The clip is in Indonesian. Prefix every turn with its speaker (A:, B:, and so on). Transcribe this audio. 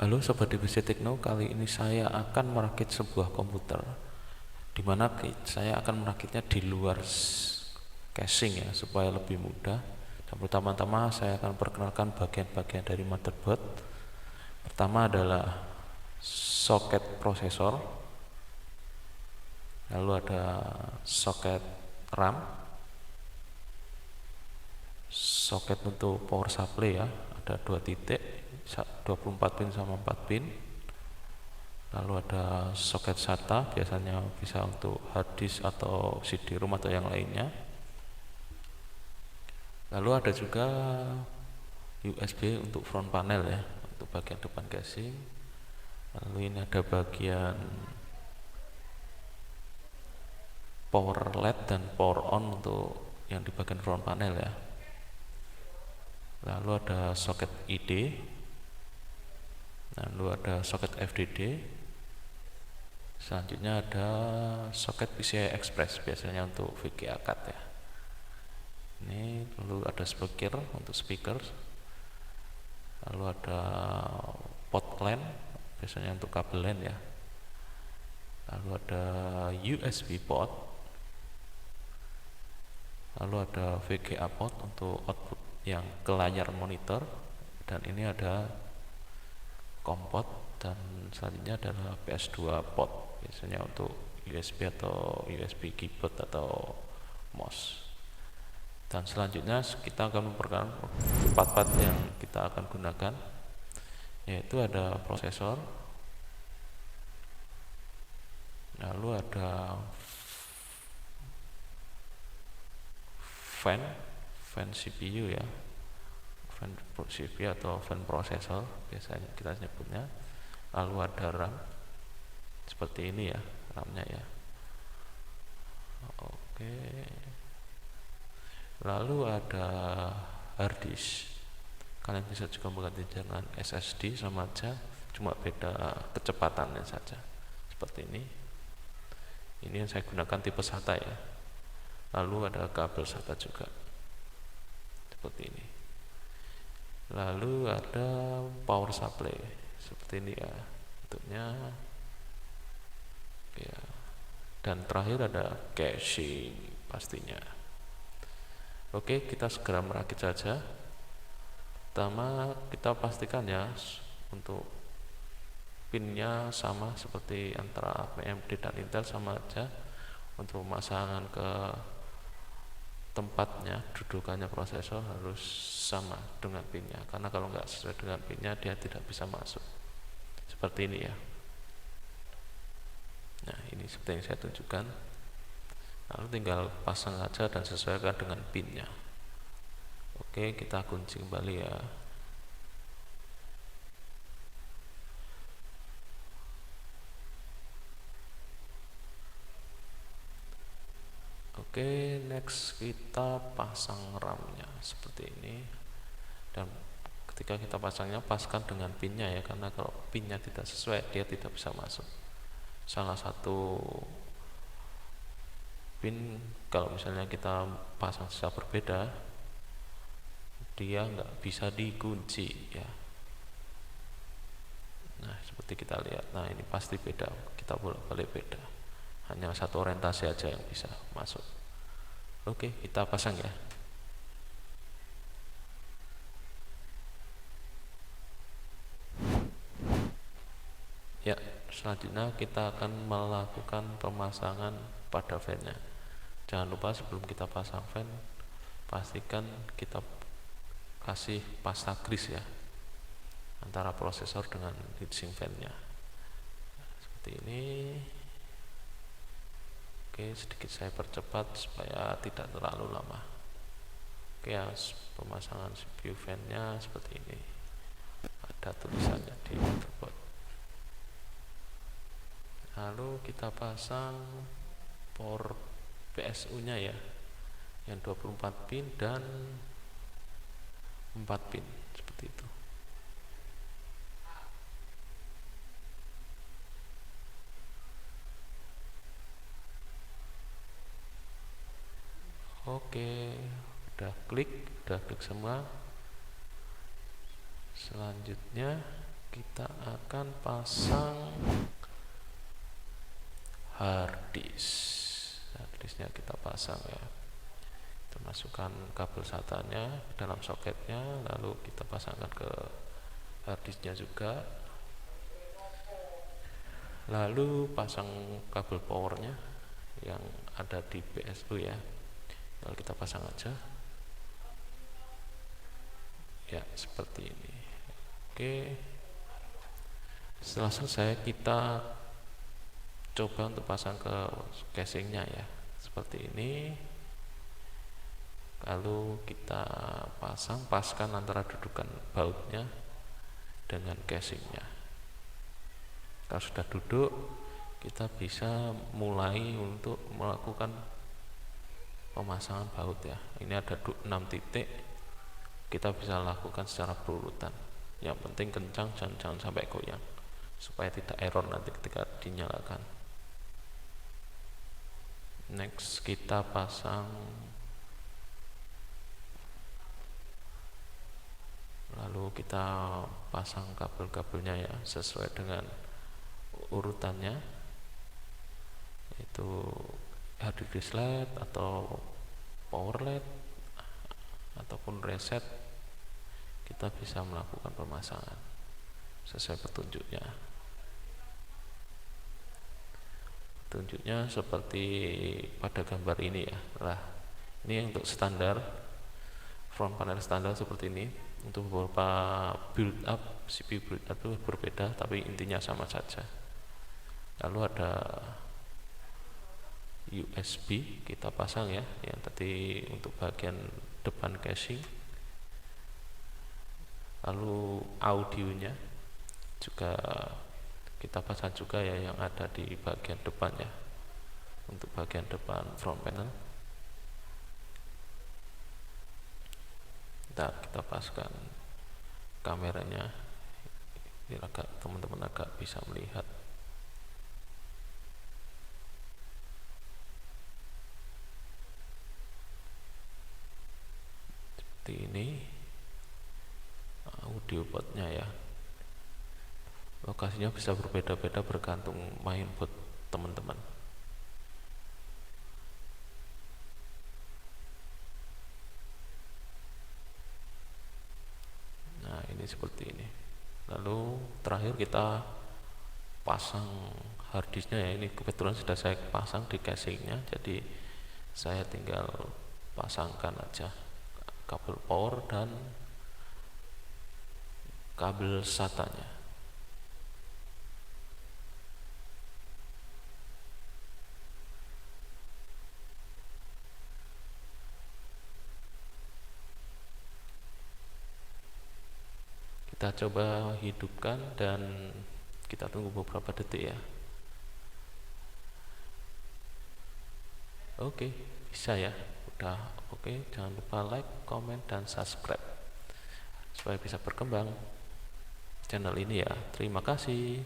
A: Halo Sobat DBC Tekno, kali ini saya akan merakit sebuah komputer di mana saya akan merakitnya di luar casing ya, supaya lebih mudah. Dan pertama-tama saya akan perkenalkan bagian-bagian dari motherboard. Pertama adalah soket prosesor, lalu ada soket RAM, soket untuk power supply ya, ada 2 titik, 24 pin sama 4 pin. Lalu ada soket SATA, biasanya bisa untuk hard disk atau CD-ROM atau yang lainnya. Lalu ada juga USB untuk front panel ya, untuk bagian depan casing. Lalu ini ada bagian power LED dan power on untuk yang di bagian front panel ya. Lalu ada soket ID, lalu ada soket FDD. Selanjutnya ada soket PCI Express, biasanya untuk VGA card ya. Ini lalu ada speaker untuk speaker. Lalu ada pot LAN, biasanya untuk kabel LAN ya. Lalu ada USB port. Lalu ada VGA port untuk output yang ke layar monitor. Dan ini ada COM port, dan selanjutnya adalah PS2 port, biasanya untuk USB atau USB keyboard atau mouse. Dan selanjutnya kita akan memperkenalkan part-part yang kita akan gunakan, yaitu ada prosesor, lalu ada fan CPU ya, fan CPU atau fan prosesor biasanya kita sebutnya. Lalu ada RAM seperti ini ya, RAM-nya ya. Oke. Lalu ada hard disk. Kalian bisa juga mengganti dengan SSD, sama aja, cuma beda kecepatannya saja. Seperti ini. Ini yang saya gunakan tipe SATA ya. Lalu ada kabel SATA juga. Seperti ini. Lalu ada power supply seperti ini ya bentuknya ya. Dan terakhir ada casing pastinya. Oke, kita segera merakit saja. Pertama kita pastikan ya untuk pinnya sama seperti antara AMD dan Intel, sama aja. Untuk pemasangan ke tempatnya, dudukannya prosesor harus sama dengan pinnya, karena kalau nggak sesuai dengan pinnya dia tidak bisa masuk. Seperti ini ya. Nah, ini seperti yang saya tunjukkan. Lalu tinggal pasang saja dan sesuaikan dengan pinnya. Oke, kita kunci kembali ya. Oke, next kita pasang RAM-nya seperti ini. Dan ketika kita pasangnya, paskan dengan pinnya ya, karena kalau pinnya tidak sesuai dia tidak bisa masuk. Salah satu pin kalau misalnya kita pasang secara berbeda, dia nggak bisa dikunci ya. Nah, seperti kita lihat, nah ini pasti beda, kita bolak-balik beda, hanya satu orientasi aja yang bisa masuk. Oke, kita pasang ya. Ya, selanjutnya kita akan melakukan pemasangan pada fan-nya. Jangan lupa sebelum kita pasang fan, pastikan kita kasih pasta grease ya antara prosesor dengan heatsink fan-nya. Seperti ini. Oke, sedikit saya percepat supaya tidak terlalu lama. Oke ya, pemasangan CPU fan-nya seperti ini. Ada tulisannya di motherboard. Lalu kita pasang port PSU-nya ya, yang 24 pin dan 4 pin seperti itu. Oke, udah klik semua. Selanjutnya kita akan pasang harddisknya kita pasang ya. Kita masukkan kabel SATA-nya dalam soketnya, lalu kita pasangkan ke harddisknya juga, lalu pasang kabel powernya yang ada di PSU ya, lalu kita pasang aja ya, seperti ini. Oke, setelah selesai kita coba untuk pasang ke casingnya ya, seperti ini. Lalu kita paskan antara dudukan bautnya dengan casingnya. Kalau sudah duduk, kita bisa mulai untuk melakukan pemasangan baut ya. Ini ada 6 titik, kita bisa lakukan secara berurutan. Yang penting kencang, jangan sampai goyang, supaya tidak error nanti ketika dinyalakan. Next, kita pasang, lalu kita pasang kabel-kabelnya ya, sesuai dengan urutannya, itu harddisk LED atau power LED ataupun reset. Kita bisa melakukan pemasangan sesuai petunjuknya. Petunjuknya seperti pada gambar ini ya. Nah, ini untuk standar front panel standar seperti ini. Untuk beberapa build up, CPU build up itu berbeda, tapi intinya sama saja. Lalu ada USB kita pasang ya, yang tadi untuk bagian depan casing. Lalu audionya juga kita pasang juga ya, yang ada di bagian depan ya, untuk bagian depan front panel. Kita paskan kameranya biar teman-teman agak bisa melihat. Seperti ini audio portnya ya. Lokasinya bisa berbeda-beda bergantung mainboard teman-teman. Nah, ini seperti ini. Lalu terakhir kita pasang harddisknya ya. Ini kebetulan sudah saya pasang di casingnya, jadi saya tinggal pasangkan aja kabel power dan kabel SATA-nya. Kita coba hidupkan dan kita tunggu beberapa detik ya. Oke, bisa ya. Udah oke. Jangan lupa like, comment, dan subscribe supaya bisa berkembang channel ini ya. Terima kasih.